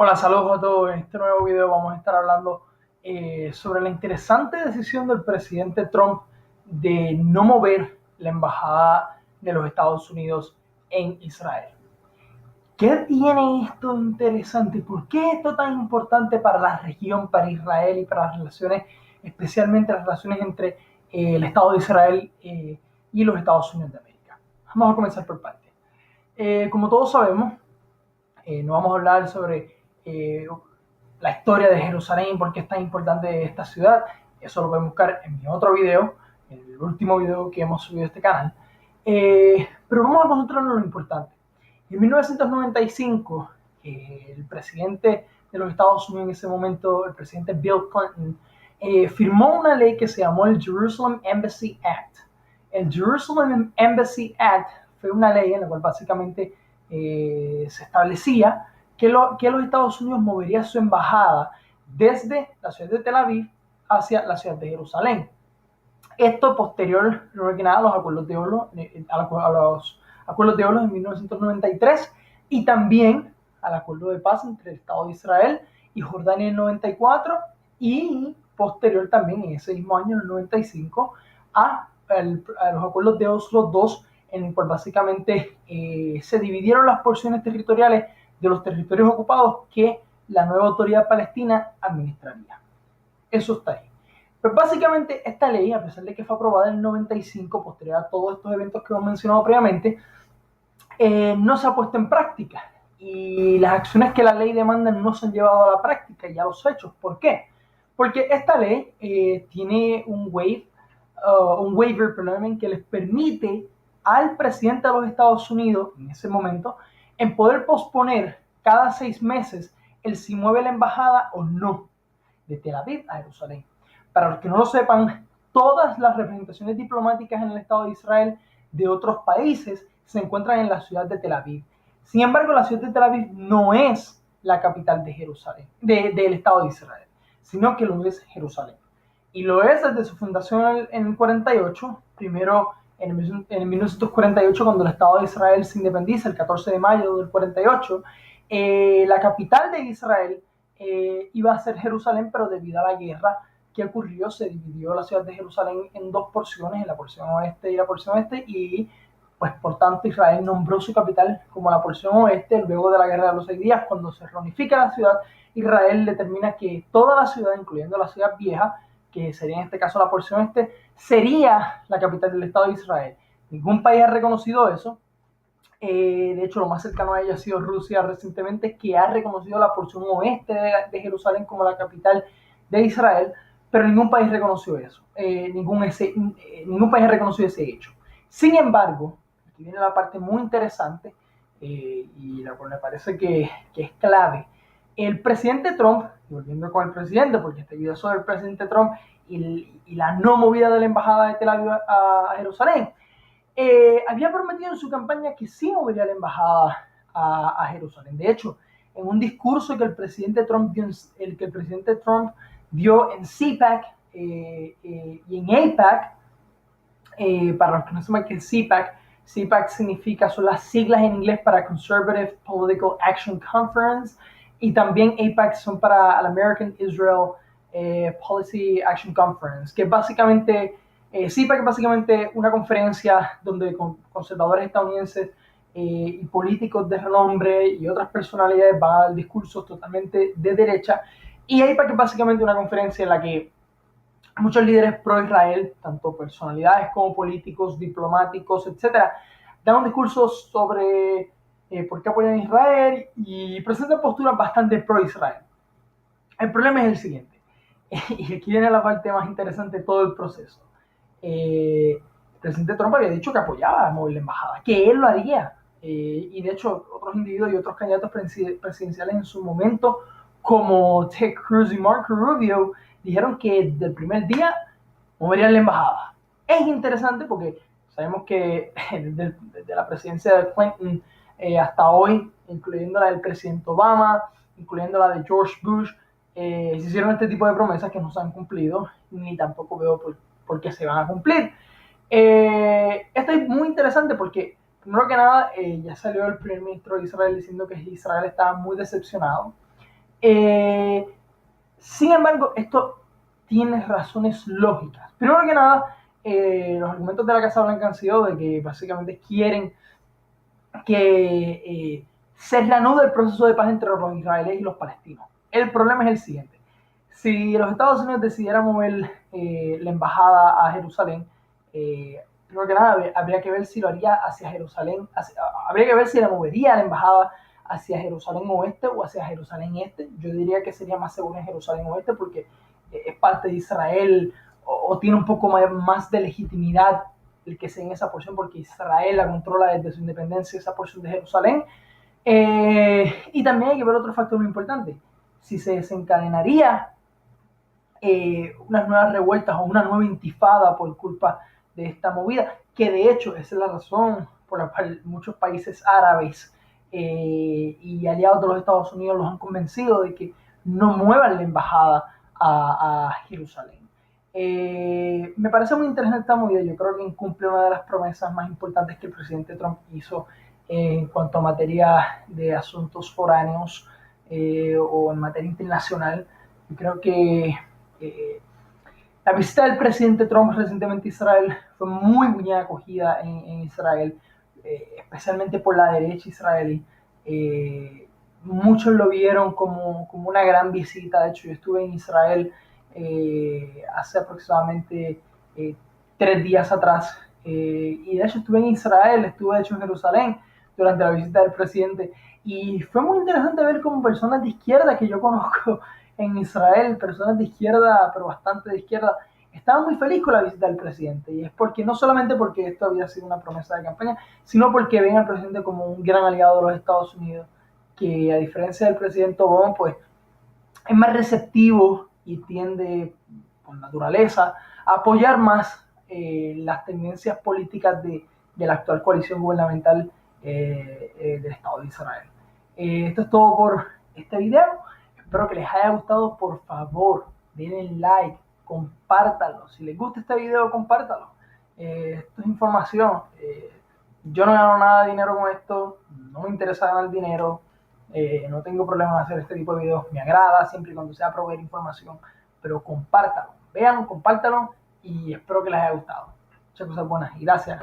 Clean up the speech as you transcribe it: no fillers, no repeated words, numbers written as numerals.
Hola, saludos a todos. En este nuevo video vamos a estar hablando sobre la interesante decisión del presidente Trump de no mover la embajada de los Estados Unidos en Israel. ¿Qué tiene esto interesante? ¿Por qué esto tan importante para la región, para Israel y para las relaciones, especialmente las relaciones entre el Estado de Israel y los Estados Unidos de América? Vamos a comenzar por partes. Como todos sabemos, no vamos a hablar sobre la historia de Jerusalén, por qué es tan importante esta ciudad. Eso lo pueden buscar en mi otro video, en el último video que hemos subido a este canal. Pero vamos a concentrarnos en lo importante. En 1995, el presidente de los Estados Unidos en ese momento, el presidente Bill Clinton, firmó una ley que se llamó el Jerusalem Embassy Act. El Jerusalem Embassy Act fue una ley en la cual básicamente se establecía que los Estados Unidos movería su embajada desde la ciudad de Tel Aviv hacia la ciudad de Jerusalén. Esto posterior, a los acuerdos de Oslo, a los acuerdos de Oslo en 1993 y también al acuerdo de paz entre el Estado de Israel y Jordania en el 94 y posterior también en ese mismo año, en el 95, a los acuerdos de Oslo 2, en el cual básicamente se dividieron las porciones territoriales de los territorios ocupados que la nueva autoridad palestina administraría. Eso está ahí. Pues básicamente esta ley, a pesar de que fue aprobada en el 95, posterior a todos estos eventos que hemos mencionado previamente, no se ha puesto en práctica. Y las acciones que la ley demanda no se han llevado a la práctica y a los hechos. ¿Por qué? Porque esta ley tiene un waiver, que les permite al presidente de los Estados Unidos, en ese momento, en poder posponer cada 6 meses el si mueve la embajada o no de Tel Aviv a Jerusalén. Para los que no lo sepan, todas las representaciones diplomáticas en el Estado de Israel de otros países se encuentran en la ciudad de Tel Aviv. Sin embargo, la ciudad de Tel Aviv no es la capital de Jerusalén, del Estado de Israel, sino que lo es Jerusalén. Y lo es desde su fundación en el 48, primero en 1948, cuando el Estado de Israel se independiza, el 14 de mayo del 48, la capital de Israel iba a ser Jerusalén, pero debido a la guerra que ocurrió, se dividió la ciudad de Jerusalén en dos porciones, en la porción oeste y la porción este, y pues por tanto Israel nombró su capital como la porción oeste. Luego de la guerra de los 6 días, cuando se reunifica la ciudad, Israel determina que toda la ciudad, incluyendo la ciudad vieja, que sería en este caso la porción este, sería la capital del Estado de Israel. Ningún país ha reconocido eso. De hecho, lo más cercano a ella ha sido Rusia recientemente, que ha reconocido la porción oeste de Jerusalén como la capital de Israel, pero ningún país reconoció eso. Ningún país ha reconocido ese hecho. Sin embargo, aquí viene la parte muy interesante y la cual me parece que es clave. El presidente Trump, volviendo con el presidente, porque este video es sobre el presidente Trump y la no movida de la embajada de Tel Aviv a Jerusalén, había prometido en su campaña que sí movería la embajada a Jerusalén. De hecho, en un discurso que el presidente Trump dio en CPAC y en AIPAC, para los que no saben qué es CPAC significa, son las siglas en inglés para Conservative Political Action Conference, y también AIPAC son para la American Israel Policy Action Conference, que básicamente CPAC es básicamente una conferencia donde conservadores estadounidenses y políticos de renombre y otras personalidades van a dar discursos totalmente de derecha, y AIPAC es básicamente una conferencia en la que muchos líderes pro-Israel, tanto personalidades como políticos, diplomáticos, etcétera, dan un discurso sobre por qué apoyan a Israel y presentan posturas bastante pro-Israel. El problema es el siguiente, y aquí viene la parte más interesante de todo el proceso. El presidente Trump había dicho que apoyaba a mover la embajada, que él lo haría, y de hecho otros individuos y otros candidatos presidenciales en su momento, como Ted Cruz y Marco Rubio, dijeron que desde el primer día moverían la embajada. Es interesante porque sabemos que desde la presidencia de Clinton hasta hoy, incluyendo la del presidente Obama, incluyendo la de George Bush, se hicieron este tipo de promesas que no se han cumplido, ni tampoco veo por qué se van a cumplir. Esto es muy interesante porque, primero que nada, ya salió el primer ministro de Israel diciendo que Israel estaba muy decepcionado Sin embargo, esto tiene razones lógicas. Primero que nada, los argumentos de la Casa Blanca han sido de que básicamente quieren que se reanude el proceso de paz entre los israelíes y los palestinos. El problema es el siguiente. Si los Estados Unidos decidieran mover la embajada a Jerusalén, primero que nada habría que ver si lo haría hacia Jerusalén, habría que ver si la movería la embajada hacia Jerusalén Oeste o hacia Jerusalén Este. Yo diría que sería más seguro en Jerusalén Oeste porque es parte de Israel o tiene un poco más de legitimidad el que sea en esa porción porque Israel la controla desde su independencia esa porción de Jerusalén. Y también hay que ver otro factor muy importante. Si se desencadenaría unas nuevas revueltas o una nueva intifada por culpa de esta movida, que de hecho esa es la razón por la cual muchos países árabes y aliados de los Estados Unidos los han convencido de que no muevan la embajada a Jerusalén. Me parece muy interesante esta movida. Yo creo que incumple una de las promesas más importantes que el presidente Trump hizo en cuanto a materia de asuntos foráneos o en materia internacional. Yo creo que la visita del presidente Trump recientemente a Israel fue muy bien acogida en Israel, especialmente por la derecha israelí. Muchos lo vieron como una gran visita. De hecho, yo estuve en Israel hace aproximadamente 3 días atrás. Y de hecho estuve en Israel, estuve de hecho en Jerusalén durante la visita del presidente. Y fue muy interesante ver como personas de izquierda que yo conozco en Israel, personas de izquierda, pero bastante de izquierda, estaban muy felices con la visita del presidente. Y es porque, no solamente porque esto había sido una promesa de campaña, sino porque ven al presidente como un gran aliado de los Estados Unidos, que a diferencia del presidente Obama, pues es más receptivo y tiende, por naturaleza, a apoyar más las tendencias políticas de la actual coalición gubernamental del Estado de Israel. Esto es todo por este video. Espero que les haya gustado. Por favor, denle like, compártanlo. Si les gusta este video, compártanlo. Esto es información. Yo no gano nada de dinero con esto. No me interesa ganar dinero. No tengo problema en hacer este tipo de videos. Me agrada siempre y cuando sea proveer información. Pero compártanlo. Vean, compártanlo y espero que les haya gustado. Muchas cosas buenas y gracias.